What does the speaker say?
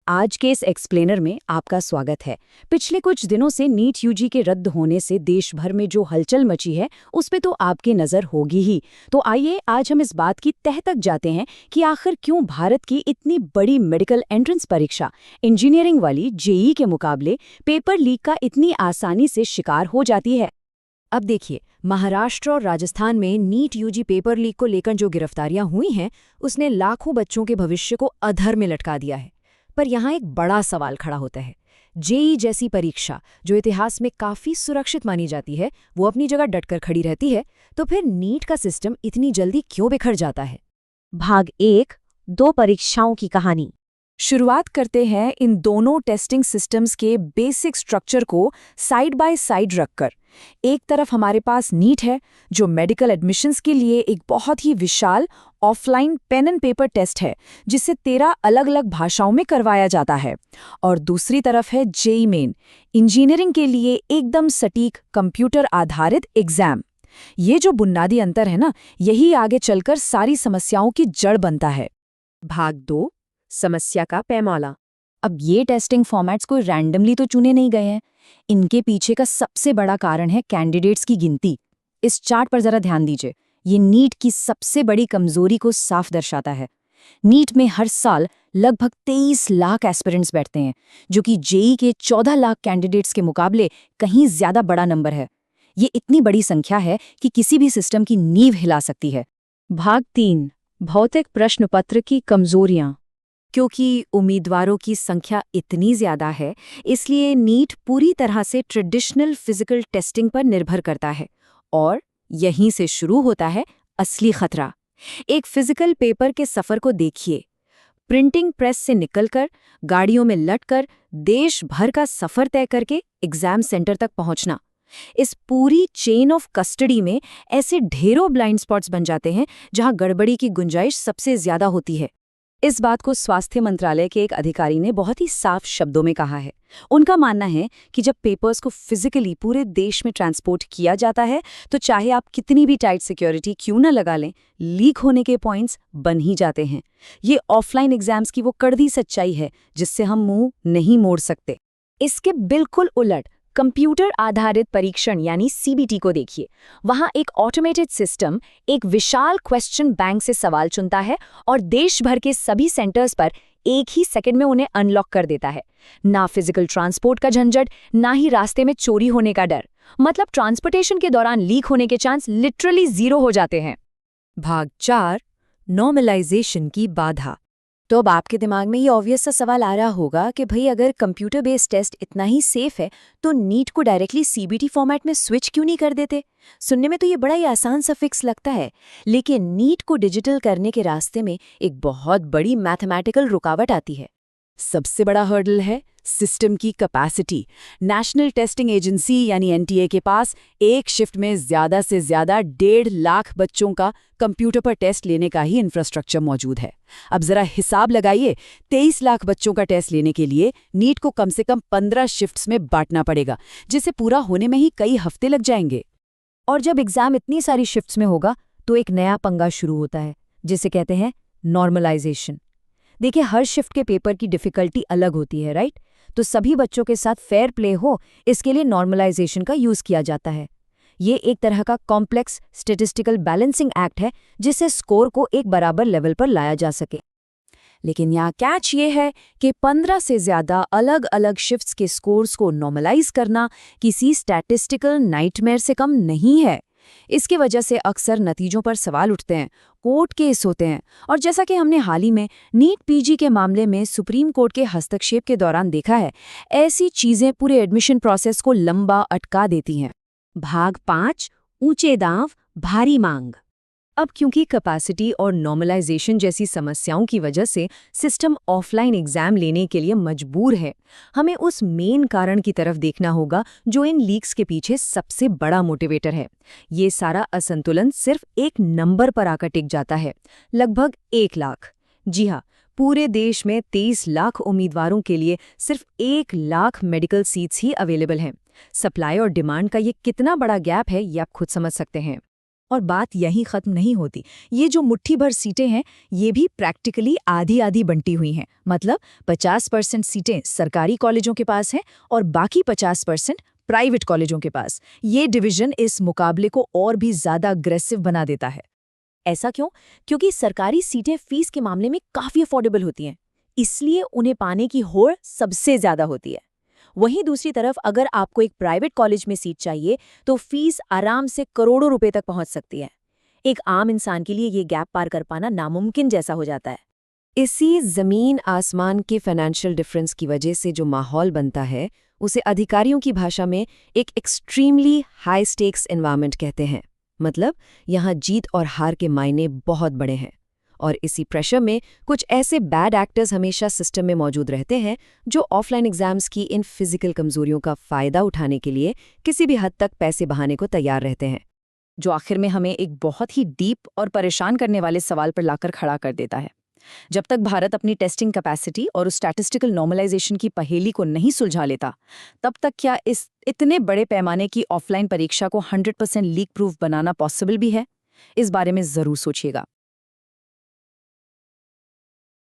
आज के इस एक्सप्लेनर में आपका स्वागत है। पिछले कुछ दिनों से नीट यूजी के रद्द होने से देश भर में जो हलचल मची है उस पे तो आपकी नज़र होगी ही। तो आइए आज हम इस बात की तह तक जाते हैं कि आखिर क्यों भारत की इतनी बड़ी मेडिकल एंट्रेंस परीक्षा इंजीनियरिंग वाली जेईई के मुकाबले पेपर लीक का इतनी आसानी से शिकार हो जाती है। अब देखिए, महाराष्ट्र और राजस्थान में नीट यूजी पेपर लीक को लेकर जो गिरफ्तारियां हुई हैं उसने लाखों बच्चों के भविष्य को अधर में लटका दिया है। पर यहाँ एक बड़ा सवाल खड़ा होता है। जेईई जैसी परीक्षा जो इतिहास में काफ़ी सुरक्षित मानी जाती है, वो अपनी जगह डटकर खड़ी रहती है, तो फिर नीट का सिस्टम इतनी जल्दी क्यों बिखर जाता है? भाग 1, 2 परीक्षाओं की कहानी। शुरुआत करते हैं इन दोनों टेस्टिंग सिस्टम्स के बेसिक स्ट्रक्चर को साइड बाय साइड रखकर। एक तरफ हमारे पास नीट है जो मेडिकल एडमिशन्स के लिए एक बहुत ही विशाल offline pen and paper test है जिसे 13 अलग अलग भाषाओं में करवाया जाता है, और दूसरी तरफ है जेईई मेन, इंजीनियरिंग के लिए एकदम सटीक कंप्यूटर आधारित एग्जाम। ये जो बुनियादी अंतर है ना, यही आगे चलकर सारी समस्याओं की जड़ बनता है। भाग 2, समस्या का पैमाना। अब ये टेस्टिंग फॉर्मेट्स कोई रैंडमली तो चुने नहीं गए हैं। इनके पीछे का सबसे बड़ा कारण है कैंडिडेट्स की गिनती। इस चार्ट पर जरा ध्यान दीजिए, ये नीट की सबसे बड़ी कमजोरी को साफ दर्शाता है। नीट में हर साल लगभग 23 लाख एस्पिरेंट्स बैठते हैं, जो कि जेईई के 14 लाख कैंडिडेट्स के मुकाबले कहीं ज्यादा बड़ा नंबर है। ये इतनी बड़ी संख्या है कि किसी भी सिस्टम की नींव हिला सकती है। भाग 3, भौतिक प्रश्न पत्र की कमजोरियां। क्योंकि उम्मीदवारों की संख्या इतनी ज्यादा है, इसलिए नीट पूरी तरह से ट्रेडिशनल फिजिकल टेस्टिंग पर निर्भर करता है, और यहीं से शुरू होता है असली खतरा। एक फिजिकल पेपर के सफर को देखिए। प्रिंटिंग प्रेस से निकलकर, गाड़ियों में लटकर, देश भर का सफर तय करके एग्जाम सेंटर तक पहुंचना। इस पूरी चेन ऑफ कस्टडी में ऐसे ढेरों ब्लाइंड स्पॉट्स बन जाते हैं जहां गड़बड़ी की गुंजाइश सबसे ज्यादा होती है। इस बात को स्वास्थ्य मंत्रालय के एक अधिकारी ने बहुत ही साफ शब्दों में कहा है। उनका मानना है कि जब पेपर्स को फिजिकली पूरे देश में ट्रांसपोर्ट किया जाता है, तो चाहे आप कितनी भी टाइट सिक्योरिटी क्यों न लगा लें, लीक होने के पॉइंट्स बन ही जाते हैं। ये ऑफलाइन एग्जाम्स की वो कड़वी सच्चाई है जिससे हम मुंह नहीं मोड़ सकते। इसके बिल्कुल उलट कंप्यूटर आधारित परीक्षण यानी सीबीटी को देखिए। वहां एक ऑटोमेटेड सिस्टम एक विशाल क्वेश्चन बैंक से सवाल चुनता है और देश भर के सभी सेंटर्स पर एक ही सेकंड में उन्हें अनलॉक कर देता है। ना फिजिकल ट्रांसपोर्ट का झंझट, ना ही रास्ते में चोरी होने का डर। मतलब ट्रांसपोर्टेशन के दौरान लीक होने के चांस लिटरली 0 हो जाते हैं। भाग 4, नॉर्मलाइजेशन की बाधा। तो अब आपके दिमाग में ये ऑब्वियस सा सवाल आ रहा होगा कि भाई अगर कंप्यूटर बेस्ड टेस्ट इतना ही सेफ है तो नीट को डायरेक्टली सीबीटी फॉर्मेट में स्विच क्यों नहीं कर देते? सुनने में तो ये बड़ा ही आसान सा फिक्स लगता है, लेकिन नीट को डिजिटल करने के रास्ते में एक बहुत बड़ी मैथमेटिकल रुकावट आती है। सबसे बड़ा हर्डल है सिस्टम की कैपेसिटी। नेशनल टेस्टिंग एजेंसी यानी एनटीए के पास एक शिफ्ट में ज्यादा से ज्यादा 1.5 लाख बच्चों का कंप्यूटर पर टेस्ट लेने का ही इंफ्रास्ट्रक्चर मौजूद है। अब जरा हिसाब लगाइए, 23 लाख बच्चों का टेस्ट लेने के लिए नीट को कम से कम 15 शिफ्ट्स में बांटना पड़ेगा, जिसे पूरा होने में ही कई हफ्ते लग जाएंगे। और जब एग्जाम इतनी सारी शिफ्ट्स में होगा तो एक नया पंगा शुरू होता है जिसे कहते हैं नॉर्मलाइजेशन। देखिए, हर शिफ्ट के पेपर की डिफिकल्टी अलग होती है, राइट? तो सभी बच्चों के साथ फेयर प्ले हो, इसके लिए नॉर्मलाइजेशन का यूज किया जाता है। ये एक तरह का कॉम्प्लेक्स स्टैटिस्टिकल बैलेंसिंग एक्ट है जिससे स्कोर को एक बराबर लेवल पर लाया जा सके। लेकिन यहाँ कैच ये है कि 15 से ज्यादा अलग अलग शिफ्ट्स के स्कोर्स को नॉर्मलाइज करना किसी स्टैटिस्टिकल नाइटमेयर से कम नहीं है। इसकी वजह से अक्सर नतीजों पर सवाल उठते हैं, कोर्ट केस होते हैं, और जैसा कि हमने हाल ही में नीट पीजी के मामले में सुप्रीम कोर्ट के हस्तक्षेप के दौरान देखा है, ऐसी चीजें पूरे एडमिशन प्रोसेस को लंबा अटका देती हैं। भाग 5, ऊंचे दांव, भारी मांग। अब क्योंकि कैपेसिटी और नॉर्मलाइजेशन जैसी समस्याओं की वजह से सिस्टम ऑफलाइन एग्जाम लेने के लिए मजबूर है, हमें उस मेन कारण की तरफ देखना होगा जो इन लीक्स के पीछे सबसे बड़ा मोटिवेटर है। ये सारा असंतुलन सिर्फ एक नंबर पर आकर टिक जाता है, लगभग 1 लाख। जी हाँ, पूरे देश में 23 लाख उम्मीदवारों के लिए सिर्फ 1 लाख मेडिकल सीट्स ही अवेलेबल हैं। सप्लाई और डिमांड का ये कितना बड़ा गैप है, ये आप खुद समझ सकते हैं। और बात यहीं खत्म नहीं होती। ये जो मुट्ठी भर सीटें हैं, ये भी प्रैक्टिकली आधी आधी बंटी हुई हैं। मतलब 50% सीटें सरकारी कॉलेजों के पास हैं और बाकी 50% प्राइवेट कॉलेजों के पास। ये डिवीजन इस मुकाबले को और भी ज्यादा अग्रेसिव बना देता है। ऐसा क्यों? क्योंकि सरकारी सीटें फीस के मामले में काफी अफोर्डेबल होती हैं, इसलिए उन्हें पाने की होड़ सबसे ज्यादा होती है। वहीं दूसरी तरफ अगर आपको एक प्राइवेट कॉलेज में सीट चाहिए तो फीस आराम से करोड़ों रुपए तक पहुंच सकती है। एक आम इंसान के लिए ये गैप पार कर पाना नामुमकिन जैसा हो जाता है। इसी जमीन आसमान के फाइनेंशियल डिफरेंस की वजह से जो माहौल बनता है उसे अधिकारियों की भाषा में एक एक्सट्रीमली हाई स्टेक्स एनवायरनमेंट कहते हैं। मतलब यहाँ जीत और हार के मायने बहुत बड़े हैं, और इसी प्रेशर में कुछ ऐसे बैड एक्टर्स हमेशा सिस्टम में मौजूद रहते हैं जो ऑफलाइन एग्जाम्स की इन फिजिकल कमजोरियों का फायदा उठाने के लिए किसी भी हद तक पैसे बहाने को तैयार रहते हैं। जो आखिर में हमें एक बहुत ही डीप और परेशान करने वाले सवाल पर लाकर खड़ा कर देता है। जब तक भारत अपनी टेस्टिंग कैपेसिटी और उस स्टैटिस्टिकल नॉर्मलाइजेशन की पहेली को नहीं सुलझा लेता, तब तक क्या इस इतने बड़े पैमाने की ऑफलाइन परीक्षा को 100% लीक प्रूफ बनाना पॉसिबल भी है? इस बारे में जरूर सोचिएगा।